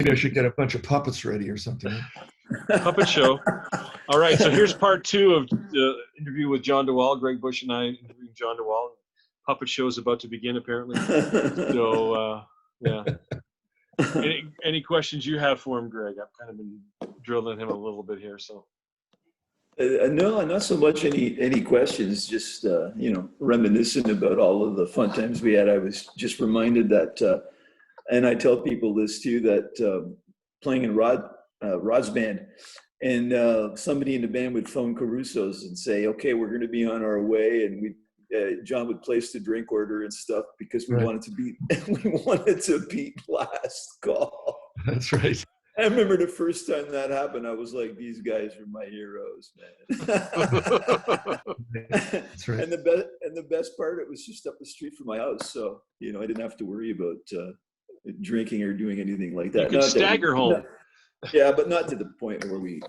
Maybe I should get a bunch of puppets ready or something. Puppet show. All right, so here's part 2 of the interview with John DeWaal. Greg Bush and I interviewing John DeWaal. Puppet show is about to begin, apparently. So, yeah. Any questions you have for him, Greg? I've kind of been drilling him a little bit here, so. No, not so much any questions, just, reminiscing about all of the fun times we had. I was just reminded that, and I tell people this too, that playing in Rod's band, and somebody in the band would phone Caruso's and say, okay, we're going to be on our way. And John would place the drink order and stuff because we wanted to beat last call. That's right. I remember the first time that happened, I was like, these guys are my heroes, man. That's right. And the best part, it was just up the street from my house. So, I didn't have to worry about drinking or doing anything like that. You could stagger home. Yeah, but not to the point where we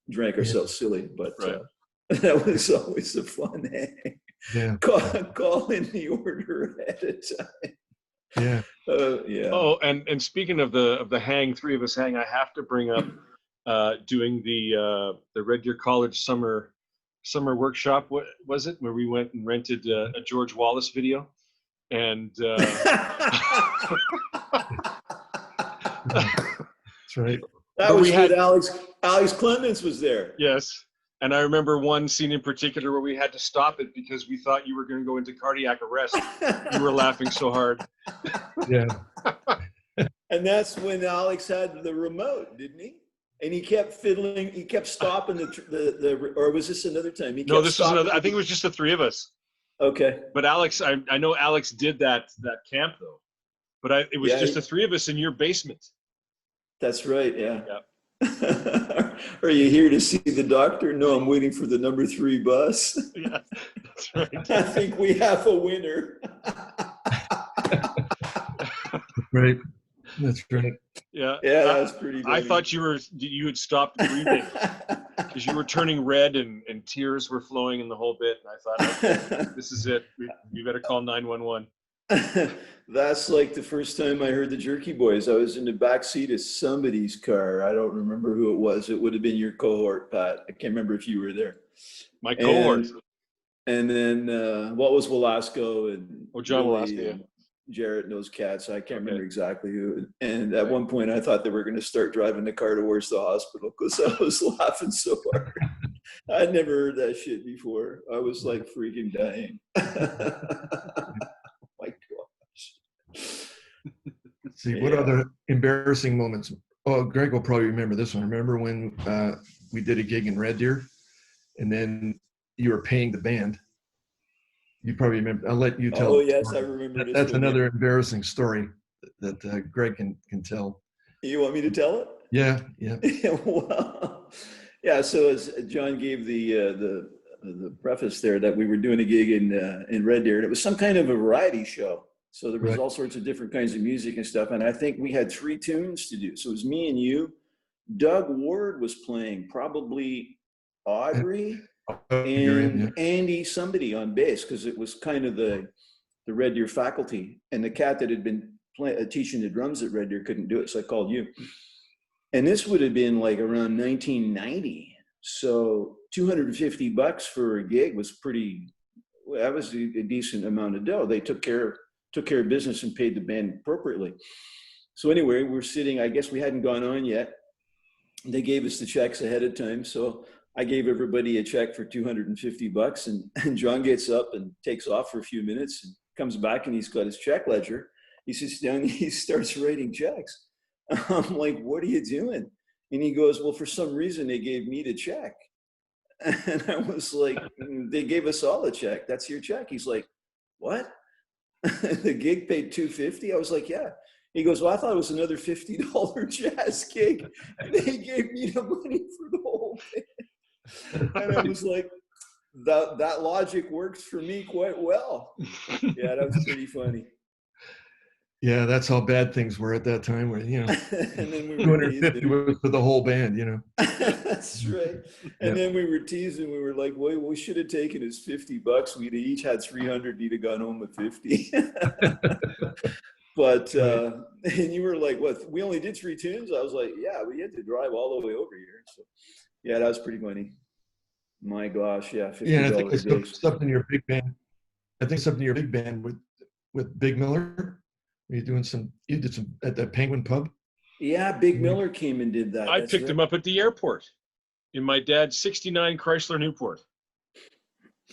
drank ourselves silly. But right. That was always a fun hang. Yeah. Call in the order ahead of time. Yeah. Yeah. Oh, and speaking of the hang, 3 of us hang, I have to bring up doing the Red Deer College summer workshop. What was it? Where we went and rented a George Wallace video, and that's right. That was good. Alex Clements was there. Yes. And I remember one scene in particular where we had to stop it because we thought you were going to go into cardiac arrest. You were laughing so hard. Yeah. And that's when Alex had the remote, didn't he? And he kept fiddling. He kept stopping the or was this another time? No, this was another. I think it was just the 3 of us. Okay. But Alex, I know Alex did that camp though. But it was just the 3 of us in your basement. That's right. Yeah. Yeah. Are you here to see the doctor? No, I'm waiting for the number 3 bus. Yeah, that's right. I think we have a winner. Right. That's great. Yeah. Yeah, that's pretty good. I thought you had stopped breathing because you were turning red and tears were flowing in the whole bit. And I thought, okay, this is it. We better call 911. That's like the first time I heard the Jerky Boys. I was in the back seat of somebody's car. I don't remember who it was. It would have been your cohort, Pat. I can't remember if you were there. My cohort. And then what was Velasco and John Velasco, yeah. Jarrett and those cats. I can't remember exactly who. And at one point I thought they were going to start driving the car towards the hospital because I was laughing so hard. I'd never heard that shit before. I was like freaking dying. My gosh. See, what other embarrassing moments? Oh, Greg will probably remember this one. Remember when we did a gig in Red Deer and then you were paying the band? You probably remember. I'll let you tell. Oh, yes, I remember. That's another embarrassing story that Greg can tell. You want me to tell it? Yeah, yeah. Well, yeah, so as John gave the preface there that we were doing a gig in Red Deer, and it was some kind of a variety show. So there was all sorts of different kinds of music and stuff. And I think we had 3 tunes to do. So it was me and you. Doug Ward was playing, probably Audrey and Andy somebody on bass, because it was kind of the Red Deer faculty. And the cat that had been teaching the drums at Red Deer couldn't do it. So I called you. And this would have been like around 1990. So $250 for a gig was that was a decent amount of dough. They took care of business and paid the band appropriately. So anyway, we're sitting, I guess we hadn't gone on yet. They gave us the checks ahead of time. So I gave everybody a check for $250 and John gets up and takes off for a few minutes and comes back and he's got his check ledger. He sits down and he starts writing checks. I'm like, what are you doing? And he goes, well, for some reason they gave me the check. And I was like, they gave us all a check. That's your check. He's like, what? The gig paid $250. I was like, yeah. He goes, well, I thought it was another $50 jazz gig. And they gave me the money for the whole thing. And I was like, that logic works for me quite well. Yeah, that was pretty funny. Yeah, that's how bad things were at that time. Where and then we were 250 was for the whole band, That's right. And then we were teasing. We were like, "Well, we should have taken his $50. We'd each had 300. He'd have gone home with 50." But Right. and you were like, what? We only did 3 tunes. I was like, yeah, we had to drive all the way over here. So yeah, that was pretty funny. My gosh, yeah, Yeah, and I think I $50 gigs. stuff in your big band. I think something in your big band with Big Miller. You did some at the Penguin Pub. Yeah, Big Miller came and did that. I That's picked right. him up at the airport in my dad's 69 Chrysler Newport.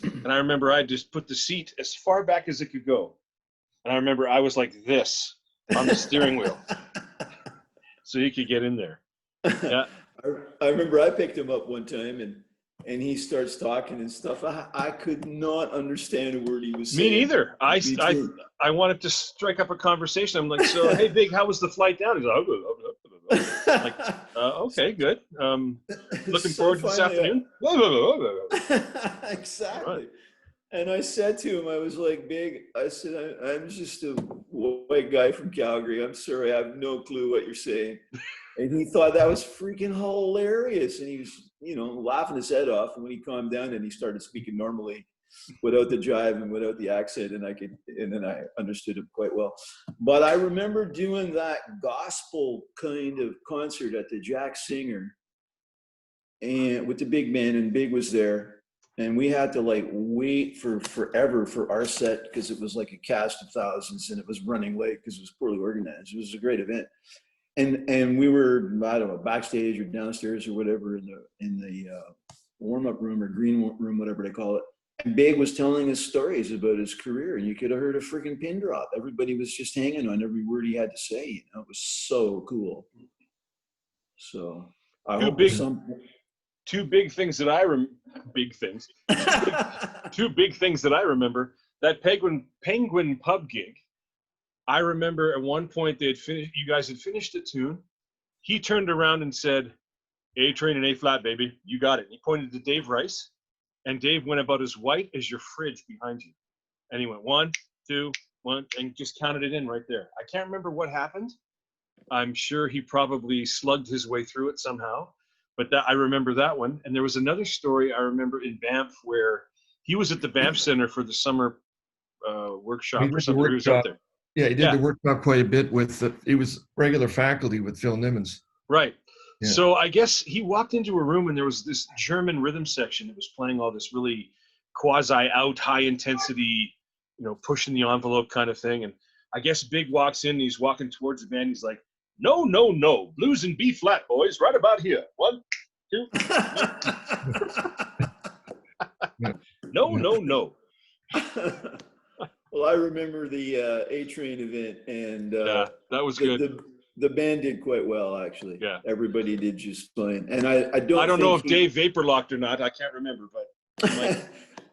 And I remember I just put the seat as far back as it could go. And I remember I was like this on the steering wheel so he could get in there. Yeah. I remember I picked him up one time and he starts talking and stuff. I could not understand a word he was Me saying. neither. I wanted to strike up a conversation. I'm like, so, hey, Big, how was the flight down? He's like, like okay, good. Looking So forward to this finally, afternoon. exactly. Right. And I said to him, I was like, Big, I said, I'm just a white guy from Calgary. I'm sorry, I have no clue what you're saying. And he thought that was freaking hilarious. And he was, laughing his head off. And when he calmed down and he started speaking normally without the jive and without the accent, and then I understood him quite well. But I remember doing that gospel kind of concert at the Jack Singer and with the big band, and Big was there. And we had to like wait for forever for our set because it was like a cast of thousands and it was running late because it was poorly organized. It was a great event. And we were, I don't know, backstage or downstairs or whatever in the warm-up room or green room, whatever they call it. And Big was telling us stories about his career, and you could have heard a freaking pin drop. Everybody was just hanging on every word he had to say. It was so cool. So I hope Two big things that I two big things that I remember. That Penguin Pub gig. I remember at one point you guys had finished a tune. He turned around and said, A train and A flat, baby. You got it. He pointed to Dave Rice, and Dave went about as white as your fridge behind you. And he went 1, 2, 1, and just counted it in right there. I can't remember what happened. I'm sure he probably slugged his way through it somehow. But I remember that one. And there was another story I remember in Banff where he was at the Banff Center for the summer workshop or something. He was out there. Yeah, he did the workshop quite a bit he was regular faculty with Phil Nimmons. Right. Yeah. So I guess he walked into a room and there was this German rhythm section that was playing all this really quasi-out, high-intensity, pushing the envelope kind of thing. And I guess Big walks in and he's walking towards the band. He's like, no, no, no. Blues in B flat, boys. Right about here. 1, 2. No, no, no. Well, I remember the A-Train event, and that was good. The band did quite well, actually. Yeah, everybody did just fine. And I don't know if Dave vapor locked or not. I can't remember, but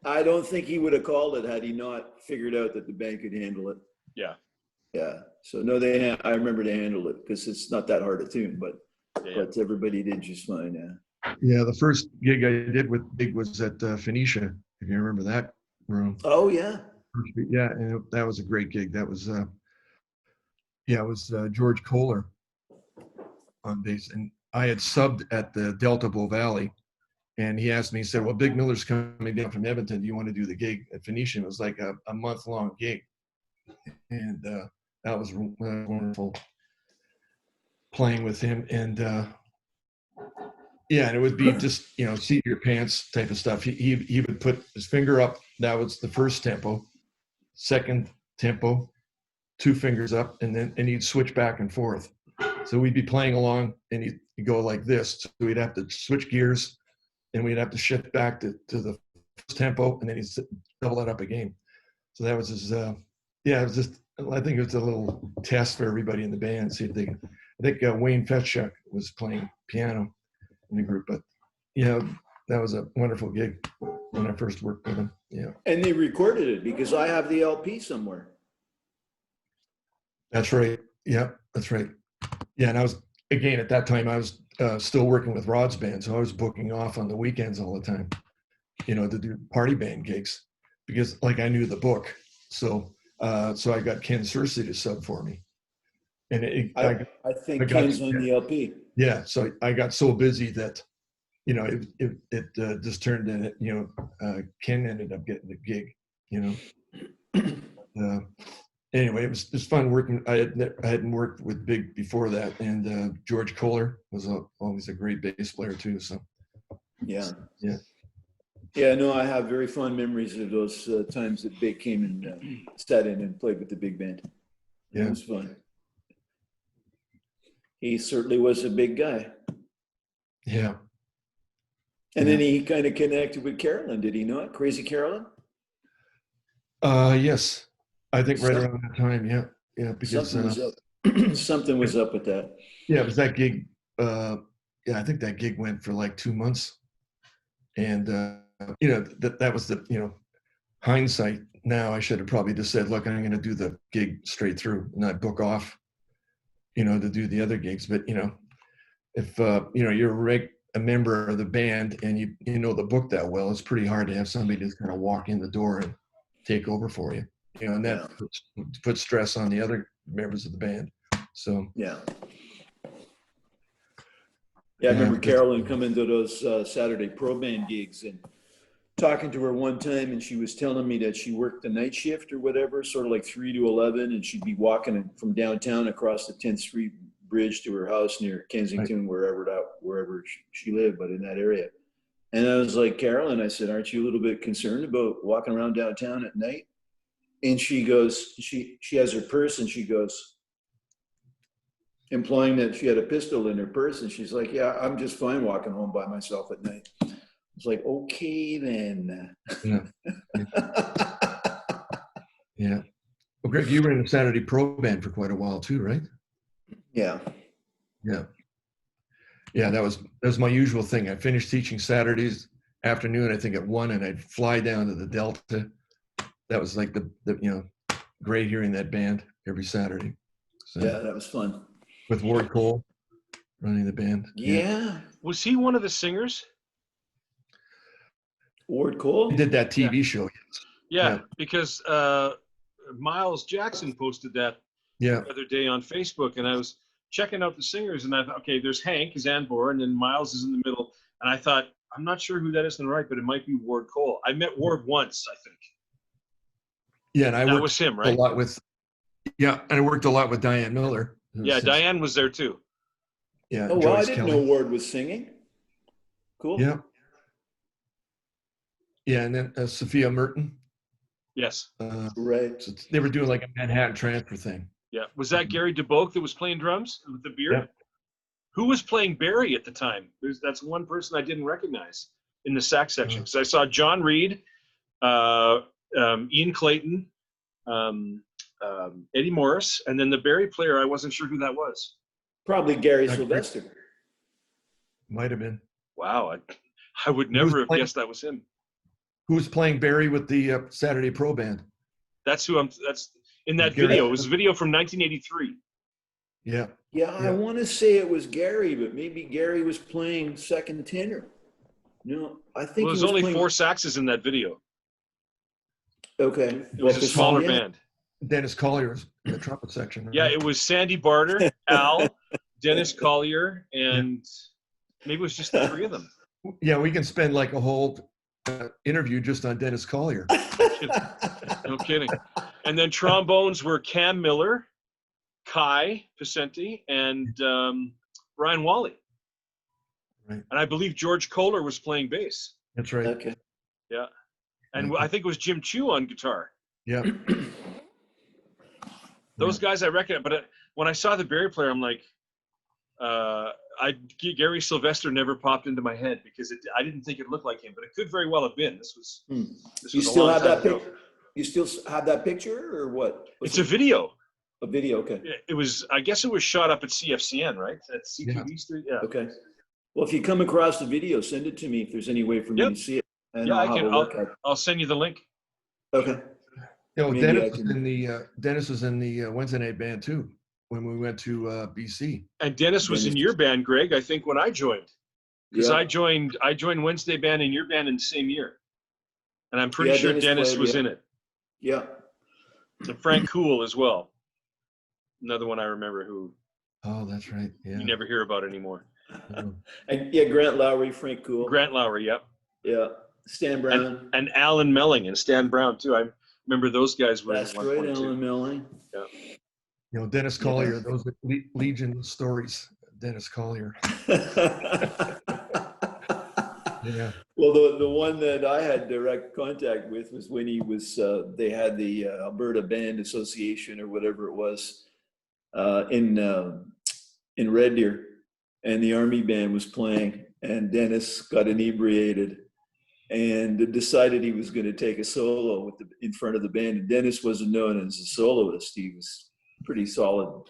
I don't think he would have called it had he not figured out that the band could handle it. Yeah. Yeah. So no, I remember they handled it because it's not that hard a tune, but everybody did just fine. Yeah. Yeah, the first gig I did with Big was at Phoenicia, if you remember that room. Oh yeah. Yeah, and that was a great gig. That was it was George Kohler on bass, and I had subbed at the Delta Bow Valley, and he asked me, he said, well, Big Miller's coming down from Edmonton. Do you want to do the gig at Phoenicia? It was like a month-long gig, and that was wonderful playing with him. And and it would be just, seat your pants type of stuff. He would put his finger up. That was the first tempo. Second tempo, 2 fingers up, and he'd switch back and forth. So we'd be playing along, and he'd go like this. So we'd have to switch gears, and we'd have to shift back to the first tempo, and then he'd double that up again. So that was his. It was just. I think it was a little test for everybody in the band. See if they. I think Wayne Fetchuk was playing piano in the group, but that was a wonderful gig when I first worked with him. Yeah. And they recorded it because I have the LP somewhere. That's right. Yeah, that's right. Yeah, and I was, again, at that time, I was still working with Rod's band, so I was booking off on the weekends all the time, to do party band gigs because, I knew the book. So I got Ken Searcy to sub for me. And I think Ken's on the LP. Yeah, so I got so busy that it just turned in, Ken ended up getting the gig, anyway, it was fun working. I hadn't worked with Big before that, and George Kohler was always a great bass player too. So Yeah. yeah. Yeah, no, I have very fond memories of those times that Big came and sat in and played with the big band. Yeah. It was fun. He certainly was a big guy. Yeah. And then he kind of connected with Carolyn, did he not? Crazy Carolyn? Yes, I think right around that time. Yeah, yeah, because Something was up. Something was up with that. yeah, it was that gig. Yeah, I think that gig went for like 2 months, and that was the hindsight. Now I should have probably just said, look, I'm going to do the gig straight through, not book off, to do the other gigs. But if you're a member of the band and you know the book that well, it's pretty hard to have somebody just kind of walk in the door and take over for you. And that puts stress on the other members of the band. So yeah, I remember Carolyn coming to those Saturday pro band gigs and talking to her one time, and she was telling me that she worked the night shift or whatever, sort of like 3 to 11, and she'd be walking from downtown across the 10th Street Bridge to her house near Kensington, wherever she lived, but in that area. And I was like, Carolyn, I said, aren't you a little bit concerned about walking around downtown at night? And she goes, she has her purse, and she goes, implying that she had a pistol in her purse, and she's like, yeah, I'm just fine walking home by myself at night. It's like, okay, then. Yeah. Yeah. Well, Greg, you were in the Saturday pro band for quite a while too, right? Yeah. Yeah. Yeah, that was my usual thing. I finished teaching Saturdays afternoon, I think at 1, and I'd fly down to the Delta. That was like the great hearing that band every Saturday. So, yeah, that was fun. With Ward Cole running the band. Yeah. Was he one of the singers? Ward Cole? He did that TV show. Yeah, because Miles Jackson posted that the other day on Facebook, and I was checking out the singers, and I thought, okay, there's Hank, Zanbor, and then Miles is in the middle, and I thought, I'm not sure who that is on the right, but it might be Ward Cole. I met Ward once, I think. Yeah, and I worked was him, right? a lot with. Yeah, and I worked a lot with Diane Miller. Yeah, Diane was there too. Yeah. Oh, well, I didn't know Ward was singing. Cool. Yeah. Yeah, and then Sophia Merton. Yes. Right. So they were doing like a Manhattan Transfer thing. Yeah. Was that Gary DeBoek that was playing drums with the beard? Yeah. Who was playing Barry at the time? That's one person I didn't recognize in the sax section. Because I saw John Reed, Ian Clayton, Eddie Morris, and then the Barry player, I wasn't sure who that was. Probably Gary Sylvester. Might have been. Wow. I would never have guessed that was him. Who was playing Barry with the Saturday Pro Band? That's in that video. It was a video from 1983. Yeah. Yeah, I want to say it was Gary, but maybe Gary was playing second tenor. No, I think there's only 4 saxes in that video. Okay. It was a smaller band. Dennis Collier's in the trumpet section. Right? Yeah, it was Sandy Barter, Al, Dennis Collier, and maybe it was just the 3 of them. Yeah, we can spend like a whole interview just on Dennis Collier. No kidding. And then trombones were Cam Miller, Kai Pacenti, and Ryan Wally. Right. And I believe George Kohler was playing bass. That's right. Okay. Yeah. And I think it was Jim Chu on guitar. Yeah. Those guys I reckon, but when I saw the Barry player, I'm like, Gary Sylvester never popped into my head because I didn't think it looked like him, but it could very well have been. This was you still have that picture? You still have that picture, or what? It's a video. A video, okay. It was. I guess it was shot up at CFCN, right? At CTV Street. Yeah. Okay. Well, if you come across the video, send it to me if there's any way for me to see it. And yeah, I can. I'll send you the link. Okay. Dennis was in the Wednesday night band too when we went to BC. And Dennis was in your band, Greg. I think when I joined, because I joined Wednesday band in your band in the same year, and I'm pretty sure Dennis was in it. Yeah. And Frank Cool as well. Another one I remember who. Oh, that's right. Yeah. You never hear about anymore. And Grant Lowry, Frank Cool. Grant Lowry, yep. Yeah. Stan Brown. And Alan Melling and Stan Brown too. Remember those guys were in That's at one right, point too. Alan Milling. Yeah. You know, Dennis Collier, those are Legion stories. Dennis Collier. Yeah. Well, the one that I had direct contact with was when he was, they had the Alberta Band Association or whatever it was in Red Deer, and the Army band was playing, and Dennis got inebriated and decided he was going to take a solo in front of the band. And Dennis wasn't known as a soloist. He was pretty solid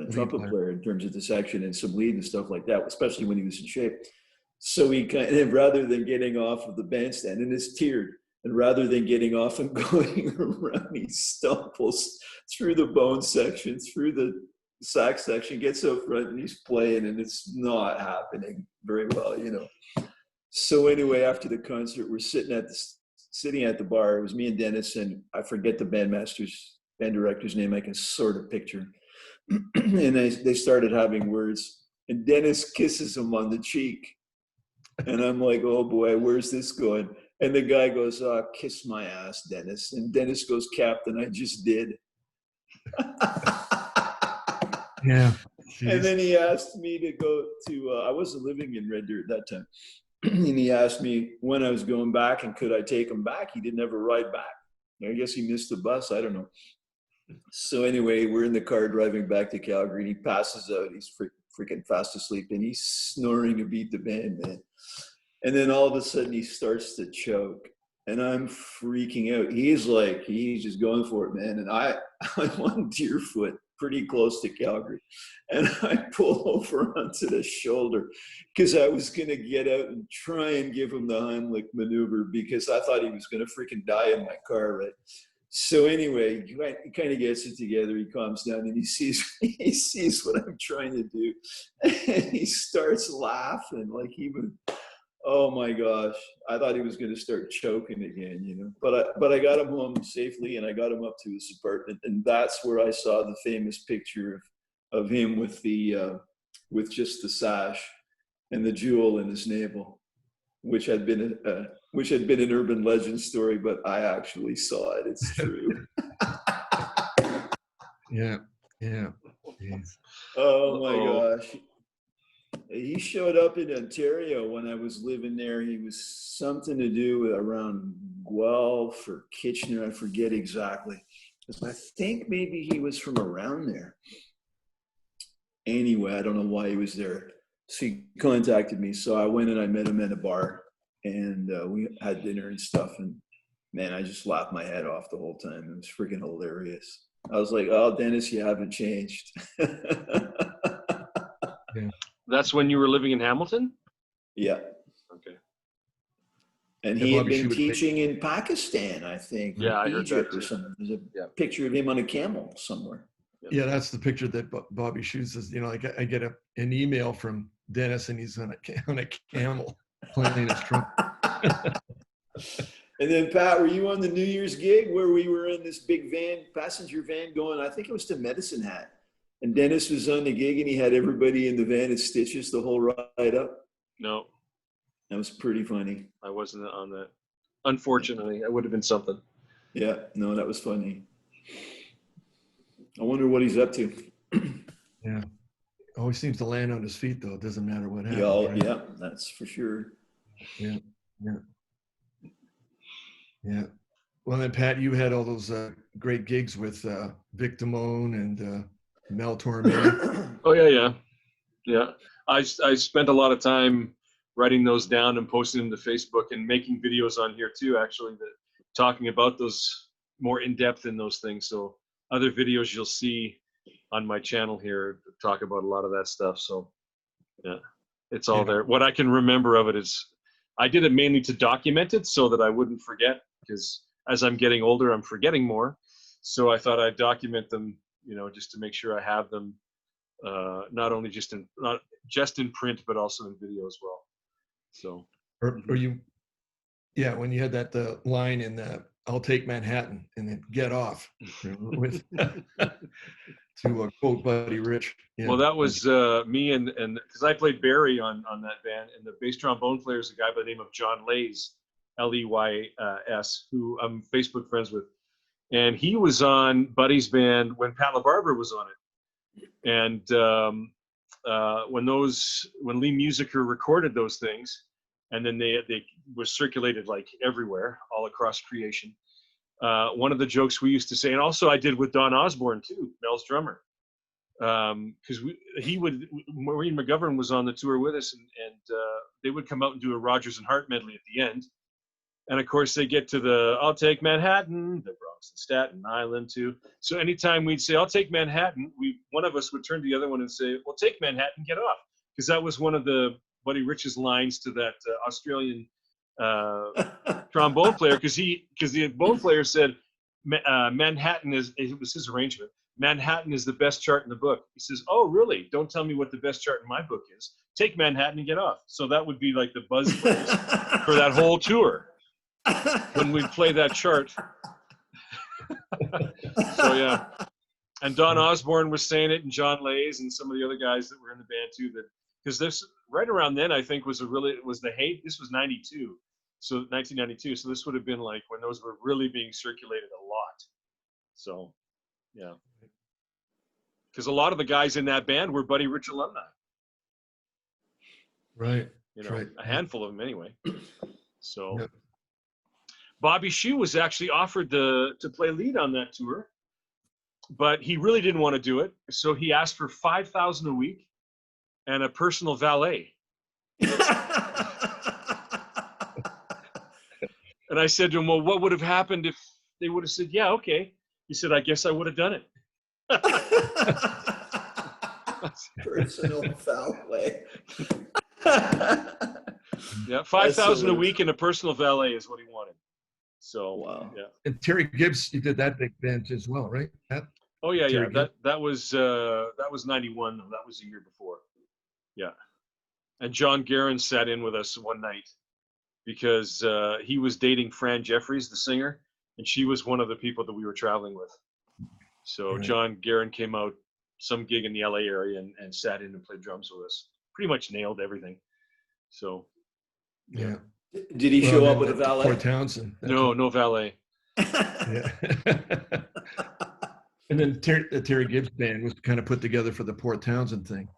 trumpet player in terms of the section and some lead and stuff like that, especially when he was in shape. So he kind of, rather than getting off of the bandstand, and it's tiered, and rather than getting off and going around, he stumbles through the bone section, through the sax section, gets up front, and he's playing, and it's not happening very well, you know. So anyway, after the concert, we're sitting at the bar. It was me and Dennis, and I forget the band director's name. I can sort of picture. And they started having words, and Dennis kisses him on the cheek. And I'm like, oh boy, where's this going? And the guy goes, oh, kiss my ass, Dennis. And Dennis goes, Captain, I just did. Yeah. And then he asked me to go to, I wasn't living in Red Deer at that time. And he asked me when I was going back and could I take him back? He didn't ever ride back. I guess he missed the bus. I don't know. So anyway, we're in the car driving back to Calgary, and he passes out. He's freaking fast asleep, and he's snoring to beat the band, man. And then all of a sudden he starts to choke, and I'm freaking out. He's just going for it, man. And I'm on Deerfoot, pretty close to Calgary. And I pull over onto the shoulder because I was going to get out and try and give him the Heimlich maneuver because I thought he was going to freaking die in my car, right? So anyway, he kind of gets it together. He calms down and he sees what I'm trying to do. And he starts laughing like even, oh my gosh, I thought he was going to start choking again, you know. But I got him home safely, and I got him up to his apartment, and that's where I saw the famous picture of him with just the sash and the jewel in his navel, which had been an urban legend story, but I actually saw it. It's true. Yeah. Jeez. Oh my gosh. He showed up in Ontario when I was living there. He was something to do with around Guelph or Kitchener. I forget exactly. I think maybe he was from around there. Anyway, I don't know why he was there. So he contacted me. So I went and I met him at a bar, and we had dinner and stuff. And man, I just laughed my head off the whole time. It was freaking hilarious. I was like, oh, Dennis, you haven't changed. Yeah. That's when you were living in Hamilton? Yeah. Okay. And he had been teaching in Pakistan, I think. Yeah, I heard Egypt that or something. There's a picture of him on a camel somewhere. Yeah, that's the picture that Bobby Shoes says. You know, I get an email from Dennis, and he's on a camel playing his trumpet. And then, Pat, were you on the New Year's gig where we were in this big van, passenger van going, I think it was to Medicine Hat. And Dennis was on the gig, and he had everybody in the van in stitches the whole ride up? No. That was pretty funny. I wasn't on that. Unfortunately, it would have been something. Yeah, no, that was funny. I wonder what he's up to. Yeah. Always seems to land on his feet, though. It doesn't matter what happens. Yeah, right? yeah, that's for sure. Yeah. Well, then, Pat, you had all those great gigs with Vic Damone and Mel Torme. Oh, yeah. I spent a lot of time writing those down and posting them to Facebook and making videos on here too, actually, talking about those more in depth in those things. So other videos you'll see on my channel here talk about a lot of that stuff. So yeah, it's all there. What I can remember of it is I did it mainly to document it so that I wouldn't forget, because as I'm getting older, I'm forgetting more. So I thought I'd document them, you know, just to make sure I have them, not just in print, but also in video as well. So, or you, yeah, when you had that line in "I'll take Manhattan" and then "Get off" with to quote Buddy Rich. Yeah. Well, that was me and because I played Barry on that band, and the bass trombone player is a guy by the name of John Lays, Leys, who I'm Facebook friends with. And he was on Buddy's band when Pat LaBarbera was on it. And when Lee Musiker recorded those things, and then they were circulated like everywhere, all across creation. One of the jokes we used to say, and also I did with Don Osborne too, Mel's drummer, because Maureen McGovern was on the tour with us, and they would come out and do a Rodgers and Hart medley at the end. And of course they get to the I'll take Manhattan, the Bronx and Staten Island too. So anytime we'd say I'll take Manhattan, one of us would turn to the other one and say, well, take Manhattan, get off. Because that was one of the Buddy Rich's lines to that Australian trombone player, because the bone player said Manhattan it was his arrangement. Manhattan is the best chart in the book. He says, oh, really? Don't tell me what the best chart in my book is. Take Manhattan and get off. So that would be like the buzz phrase for that whole tour when we'd play that chart. So, yeah. And Don Osborne was saying it, and John Lays and some of the other guys that were in the band too. Because this, right around then, I think, was the hate. This was 92. So 1992. So this would have been like when those were really being circulated a lot. So, yeah. Because a lot of the guys in that band were Buddy Rich alumni. Right. You know, right. A handful of them anyway. So, Yep. Bobby Shew was actually offered to play lead on that tour, but he really didn't want to do it. So he asked for $5,000 a week and a personal valet. And I said to him, well, what would have happened if they would have said, yeah, okay. He said, I guess I would have done it. Personal valet. Yeah, $5,000 a week and a personal valet is what he wanted. So, wow. Yeah. And Terry Gibbs, you did that big band as well, right? Oh yeah, Terry yeah. That was 91 though. That was the year before. Yeah. And John Guerin sat in with us one night because he was dating Fran Jeffries, the singer, and she was one of the people that we were traveling with. So Right. John Guerin came out some gig in the LA area and sat in and played drums with us. Pretty much nailed everything. So Yeah. Did he show up with a Port valet? Townsend. no valet. Yeah. And then the Terry Gibbs band was kind of put together for the Port Townsend thing.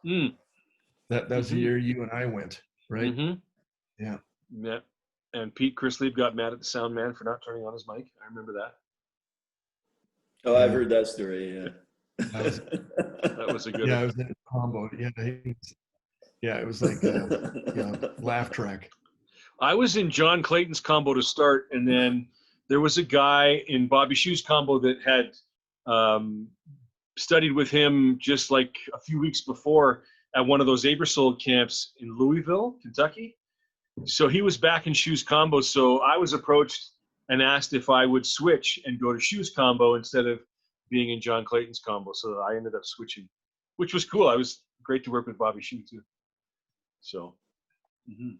Mm. That was the year you and I went, right? Mm-hmm. Yeah. Yeah. And Pete Chrisley got mad at the sound man for not turning on his mic. I remember that. Oh, I've heard that story. Yeah. That was a good. Yeah, it was in a combo. Yeah, it was like a laugh track. I was in John Clayton's combo to start, and then there was a guy in Bobby Shew's combo that had studied with him just like a few weeks before at one of those Abersold camps in Louisville, Kentucky. So he was back in Shew's combo. So I was approached and asked if I would switch and go to Shew's combo instead of being in John Clayton's combo. So I ended up switching, which was cool. It was great to work with Bobby Shew too. So. Mm-hmm.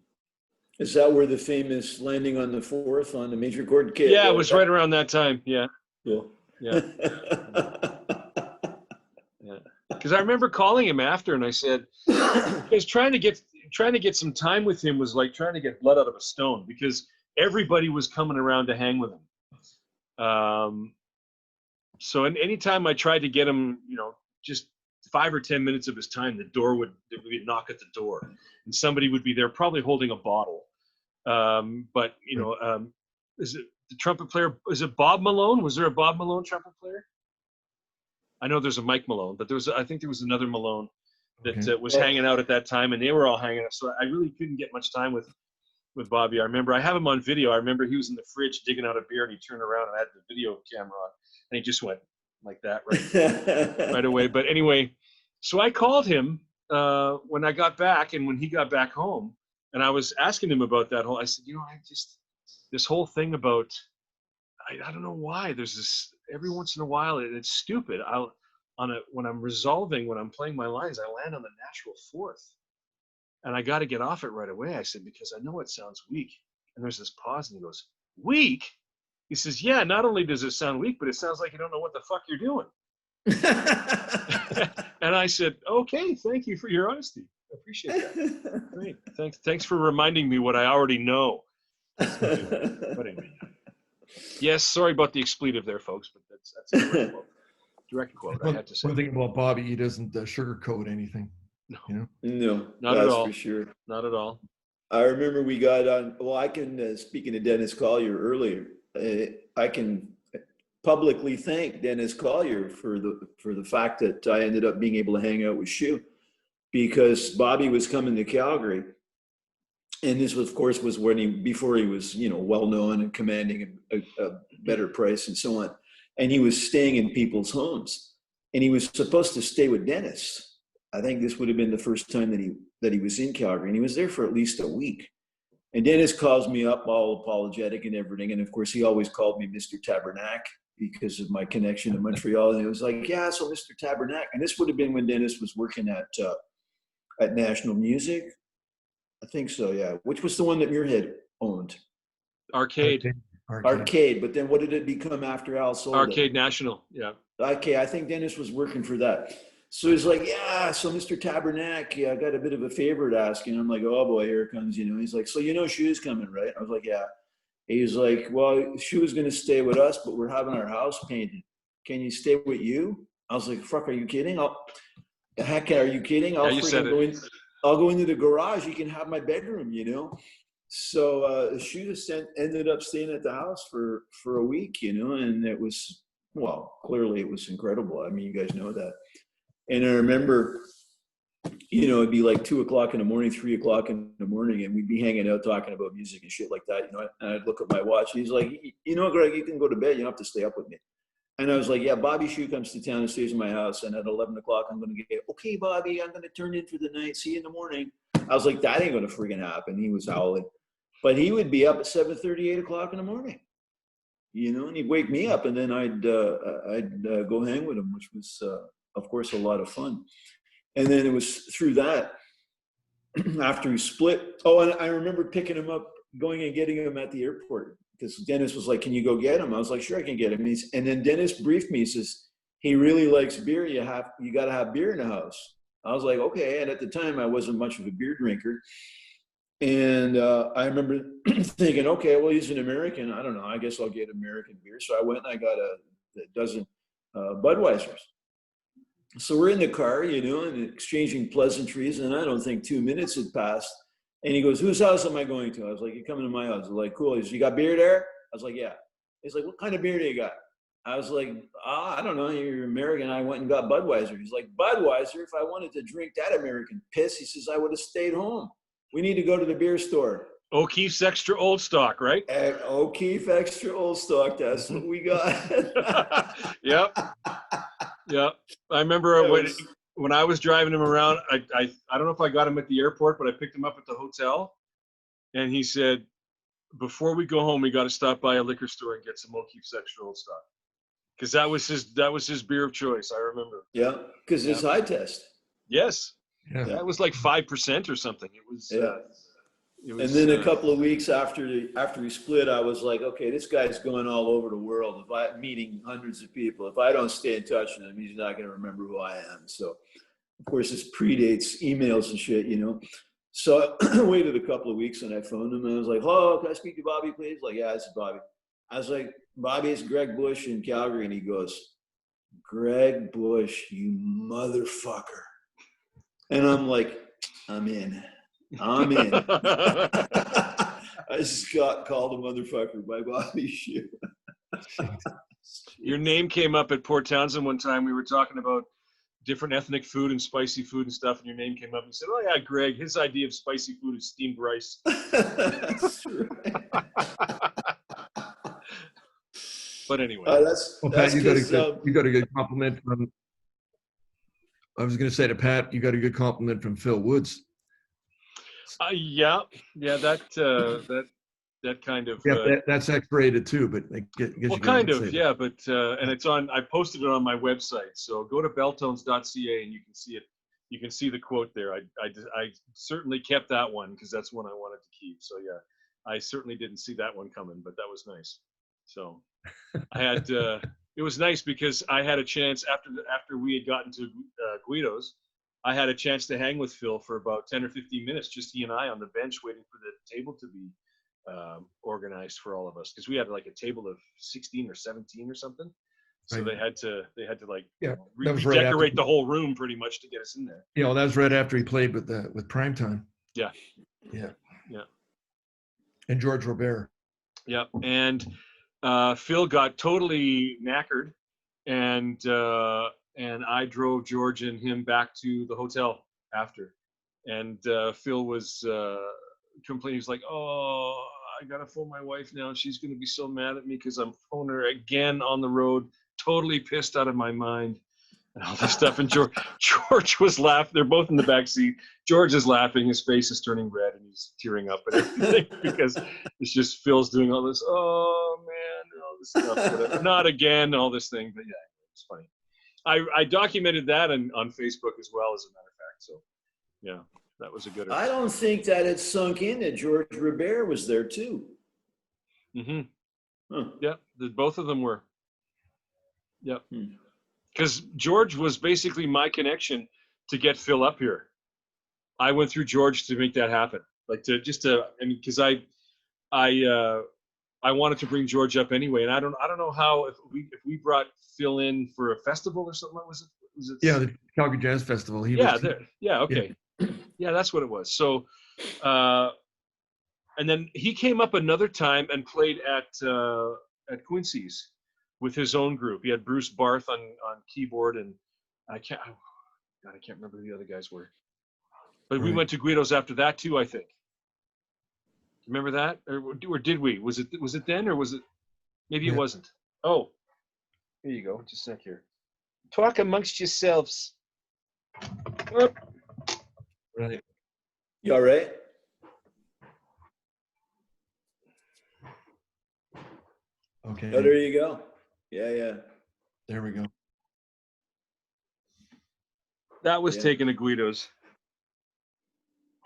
Is that where the famous landing on the fourth on the major chord kit? Yeah, it was right around that time. Yeah. Cool. Yeah. Yeah. Because I remember calling him after, and I said, because trying to get some time with him was like trying to get blood out of a stone, because everybody was coming around to hang with him. So anytime I tried to get him, just 5 or 10 minutes of his time, there would be a knock at the door, and somebody would be there, probably holding a bottle. But is it the trumpet player? Is it Bob Malone? Was there a Bob Malone trumpet player? I know there's a Mike Malone, but I think there was another Malone that was hanging out at that time, and they were all hanging out. So I really couldn't get much time with Bobby. I remember I have him on video. I remember he was in the fridge digging out a beer, and he turned around and I had the video camera on, and he just went like that right away. But anyway, so I called him when I got back, and when he got back home, and I was asking him about that I said, this whole thing about, I don't know why there's this every once in a while, it's stupid. When I'm playing my lines, I land on the natural fourth, and I got to get off it right away. I said, because I know it sounds weak. And there's this pause, and he goes, weak? He says, yeah, not only does it sound weak, but it sounds like you don't know what the fuck you're doing. And I said, okay, thank you for your honesty. I appreciate that. Great. Thanks for reminding me what I already know. But anyway. Yes, sorry about the expletive there, folks, but that's a direct quote. Direct quote. I had to say. One thing about Bobby, he doesn't sugarcoat anything. No, you know? No, not at that's all. for sure. Not at all. I remember we got on, well, I can, speaking of Dennis Collier earlier, I can publicly thank Dennis Collier for the fact that I ended up being able to hang out with Shu, because Bobby was coming to Calgary. And this, of course, was when before he was, well known and commanding a better price and so on. And he was staying in people's homes, and he was supposed to stay with Dennis. I think this would have been the first time that he was in Calgary, and he was there for at least a week. And Dennis calls me up, all apologetic and everything. And of course, he always called me Mr. Tabernac because of my connection to Montreal. And it was like, yeah, so Mr. Tabernac. And this would have been when Dennis was working at National Music. I think so, yeah. Which was the one that Muirhead owned? Arcade. Arcade. But then what did it become after Al sold it? Arcade National, yeah. Okay, I think Dennis was working for that. So he's like, yeah, so Mr. Tabernac, I got a bit of a favor to ask. And I'm like, oh boy, here it comes, He's like, so Shu's coming, right? I was like, yeah. He's like, well, Shu's going to stay with us, but we're having our house painted. Can you stay with you? I was like, fuck, are you kidding? Heck, are you kidding? I'll go into the garage. You can have my bedroom, So Shu ended up staying at the house for a week, and it was, well, clearly it was incredible. I mean, you guys know that. And I remember, it'd be like 2 o'clock in the morning, 3 o'clock in the morning, and we'd be hanging out talking about music and shit like that, And I'd look at my watch. And he's like, Greg, you can go to bed. You don't have to stay up with me. And I was like, yeah, Bobby Shu comes to town and stays in my house. And at 11 o'clock, I'm going to get, okay, Bobby, I'm going to turn in for the night. See you in the morning. I was like, that ain't going to friggin' happen. He was howling. But he would be up at 7:30, 8 o'clock in the morning, and he'd wake me up, and then I'd go hang with him, which was, of course, a lot of fun. And then it was through that, after he split. Oh, and I remember picking him up, going and getting him at the airport, because Dennis was like, can you go get him? I was like, sure, I can get him. And then Dennis briefed me, he says, he really likes beer. You got to have beer in the house. I was like, okay. And at the time, I wasn't much of a beer drinker. And I remember thinking, okay, well, he's an American. I don't know. I guess I'll get American beer. So I went and I got a dozen Budweisers. So we're in the car, and exchanging pleasantries. And I don't think 2 minutes had passed. And he goes, whose house am I going to? I was like, you're coming to my house. I was like, cool. He says, you got beer there? I was like, yeah. He's like, what kind of beer do you got? I was like, I don't know. You're American. I went and got Budweiser. He's like, Budweiser? If I wanted to drink that American piss, he says, I would have stayed home. We need to go to the beer store. O'Keefe's Extra Old Stock, right? O'Keefe Extra Old Stock. That's what we got. Yep. I remember when I was driving him around, I don't know if I got him at the airport, but I picked him up at the hotel. And he said, before we go home, we got to stop by a liquor store and get some O'Keefe's Extra Old Stock. Because that was his beer of choice, I remember. Yeah, because it's high test. Yes. Yeah. That was like 5% or something. It was. And then a couple of weeks after we split, I was like, okay, this guy's going all over the world. Meeting hundreds of people. If I don't stay in touch with him, he's not going to remember who I am. So, of course, this predates emails and shit, So I waited a couple of weeks and I phoned him and I was like, hello, can I speak to Bobby, please? Like, yeah, this is Bobby. I was like, Bobby, it's Greg Bush in Calgary. And he goes, Greg Bush, you motherfucker. And I'm like, I'm in. I just got called a motherfucker by Bobby Shu. Your name came up at Port Townsend one time. We were talking about different ethnic food and spicy food and stuff, and your name came up and you said, oh yeah, Greg, his idea of spicy food is steamed rice. That's true. But anyway. Pat, you got a good compliment from, I was going to say to Pat, you got a good compliment from Phil Woods. Yeah, that kind of. That's X-rated too, but I guess kind of, yeah. But and it's on. I posted it on my website, so go to belltones.ca and you can see it. You can see the quote there. I certainly kept that one because that's one I wanted to keep. So yeah, I certainly didn't see that one coming, but that was nice. So I had. It was nice because I had a chance after we had gotten to Guido's. I had a chance to hang with Phil for about 10 or 15 minutes, just he and I on the bench waiting for the table to be organized for all of us, because we had like a table of 16 or 17 or something. So Right. they had to like Yeah, that was right redecorate after. the whole room pretty much to get us in there. You know, that was right after he played with Primetime. Yeah. Yeah. Yeah. And George Robert. Yeah. And Phil got totally knackered, and I drove George and him back to the hotel after. And Phil was complaining. He was like, "Oh, I gotta phone my wife now. She's gonna be so mad at me because I'm phoning her again on the road. Totally pissed out of my mind." And all this stuff. And George was laughing. They're both in the back seat. George is laughing. His face is turning red, and he's tearing up and everything because it's just Phil's doing all this. Oh man, all this stuff. Whatever. Not again. All this thing. But yeah, it's funny. I documented that on Facebook as well, as a matter of fact. So yeah, that was a good one. I don't think that it sunk in that George Robert was there too. Mm-hmm. Huh. Yeah, both of them were. Yep. Hmm. Because George was basically my connection to get Phil up here. I went through George to make that happen. Like because I wanted to bring George up anyway, and I don't know how if we brought Phil in for a festival or something. What was it? Yeah, the Calgary Jazz Festival. Okay. Yeah, that's what it was. So, and then he came up another time and played at Quincy's with his own group. He had Bruce Barth on keyboard, and I can't remember who the other guys were. But we Right. went to Guido's after that too, I think. Remember that, or did we? Was it then, or was it? Maybe it wasn't. Oh, here you go. Just a sec here. Talk amongst yourselves. Oh. Right. You all right? Okay. Oh, there you go. Yeah. There we go. That was taken to Guido's.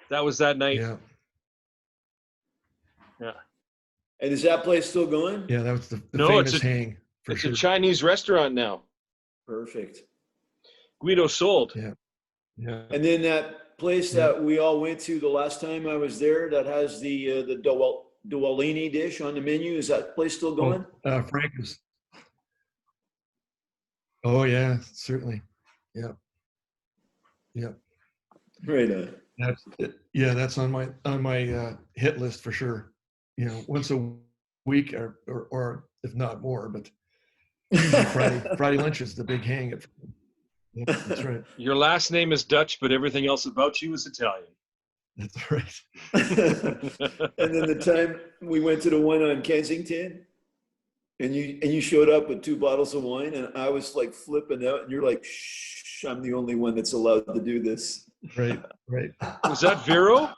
That was that night. Yeah. Yeah. And is that place still going? Yeah, that was the No, famous hang. For It's sure. a Chinese restaurant now. Perfect. Guido sold. Yeah. And then that place that we all went to the last time I was there that has the DeWalini dish on the menu, is that place still going? Frank's. Oh yeah, certainly. Yeah. Right on. That's on my hit list for sure. You know, once a week or if not more, but Friday lunch is the big hang. Yeah, that's right. Your last name is Dutch, but everything else about you is Italian. That's right. And then the time we went to the one on Kensington, and you showed up with 2 bottles of wine, and I was like flipping out, and you're like, "Shh, I'm the only one that's allowed to do this." Right. Was that Vero?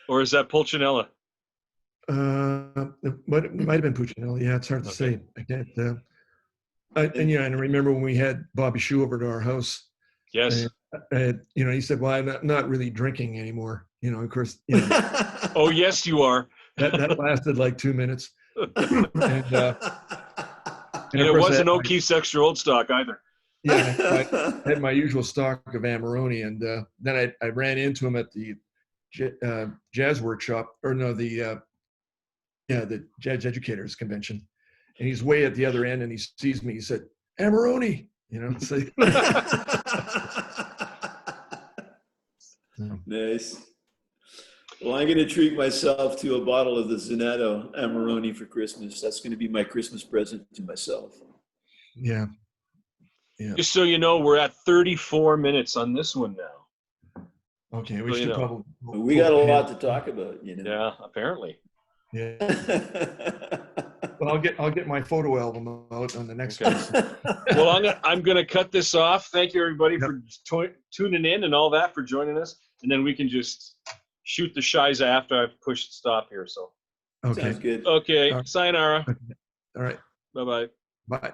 Or is that Pulcinella? It might have been Puccinelli. Yeah, it's hard to say. I can't. And I remember when we had Bobby Shue over to our house. Yes. And, he said, "Well, I'm not really drinking anymore." Of course. Oh, yes, you are. that lasted like 2 minutes. And it wasn't O'Keefe's extra old stock either. Yeah, I had my usual stock of Amarone, and then I ran into him at the jazz workshop, or no, the Jazz Educators Convention, and he's way at the other end, and he sees me. He said, "Amarone," So, Nice. Well, I'm going to treat myself to a bottle of the Zenato Amarone for Christmas. That's going to be my Christmas present to myself. Yeah. Just so you know, we're at 34 minutes on this one now. Okay, we should probably. We got a lot to talk about, Yeah, apparently. Yeah. Well, I'll get my photo album out on the next one. Well, I'm gonna cut this off. Thank you, everybody, for tuning in and all that, for joining us, and then we can just shoot the shiza after I've pushed stop here. So. Okay. Sounds good. Okay. Sayonara. Okay. All right. Bye-bye. Bye.